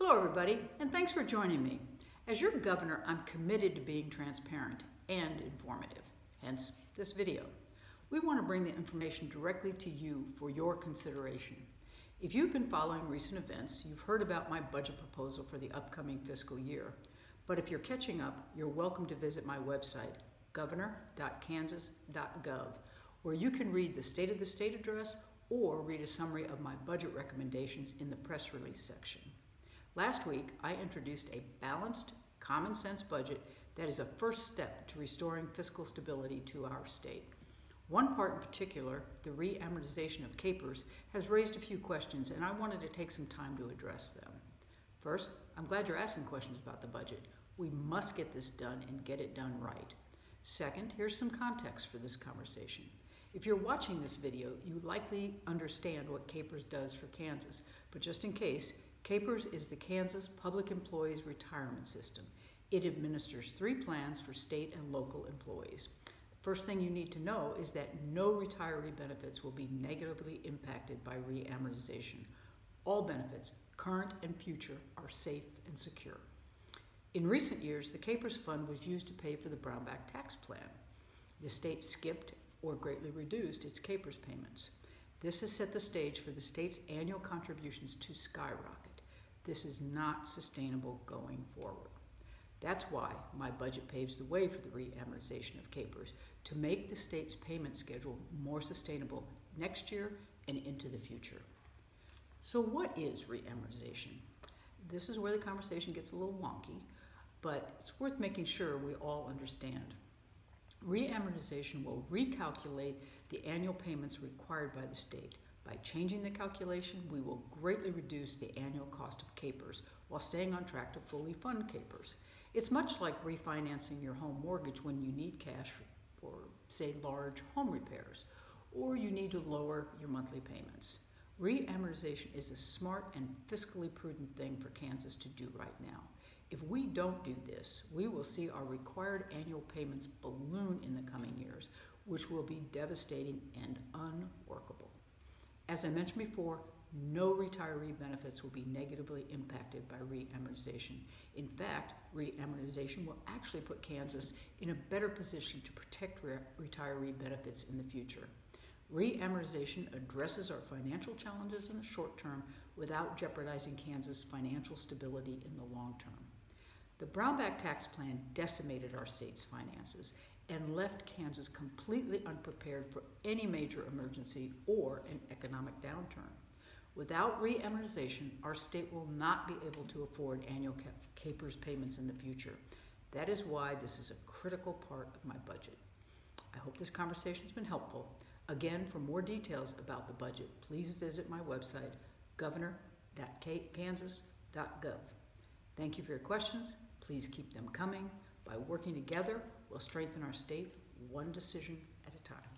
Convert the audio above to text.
Hello everybody, and thanks for joining me. As your governor, I'm committed to being transparent and informative, hence this video. We want to bring the information directly to you for your consideration. If you've been following recent events, you've heard about my budget proposal for the upcoming fiscal year. But if you're catching up, you're welcome to visit my website, governor.kansas.gov, where you can read the State of the State address or read a summary of my budget recommendations in the press release section. Last week, I introduced a balanced, common sense budget that is a first step to restoring fiscal stability to our state. One part in particular, the re-amortization of Kpers, has raised a few questions, and I wanted to take some time to address them. First, I'm glad you're asking questions about the budget. We must get this done and get it done right. Second, here's some context for this conversation. If you're watching this video, you likely understand what Kpers does for Kansas, but just in case, Kpers is the Kansas Public Employees Retirement System. It administers 3 plans for state and local employees. First thing you need to know is that no retiree benefits will be negatively impacted by re-amortization. All benefits, current and future, are safe and secure. In recent years, the Kpers fund was used to pay for the Brownback tax plan. The state skipped or greatly reduced its Kpers payments. This has set the stage for the state's annual contributions to skyrocket. This is not sustainable going forward. That's why my budget paves the way for the re-amortization of Kpers to make the state's payment schedule more sustainable next year and into the future. So what is re-amortization? This is where the conversation gets a little wonky, but it's worth making sure we all understand. Re-amortization will recalculate the annual payments required by the state. By changing the calculation, we will greatly reduce the annual cost of Kpers while staying on track to fully fund Kpers. It's much like refinancing your home mortgage when you need cash for, say, large home repairs, or you need to lower your monthly payments. Re-amortization is a smart and fiscally prudent thing for Kansas to do right now. If we don't do this, we will see our required annual payments balloon in the coming years, which will be devastating and unworkable. As I mentioned before, no retiree benefits will be negatively impacted by re-amortization. In fact, re-amortization will actually put Kansas in a better position to protect retiree benefits in the future. Re-amortization addresses our financial challenges in the short term without jeopardizing Kansas' financial stability in the long term. The Brownback tax plan decimated our state's finances and left Kansas completely unprepared for any major emergency or an economic downturn. Without re-amortization, our state will not be able to afford annual Kpers payments in the future. That is why this is a critical part of my budget. I hope this conversation has been helpful. Again, for more details about the budget, please visit my website, governor.kansas.gov. Thank you for your questions. Please keep them coming. By working together, we'll strengthen our state one decision at a time.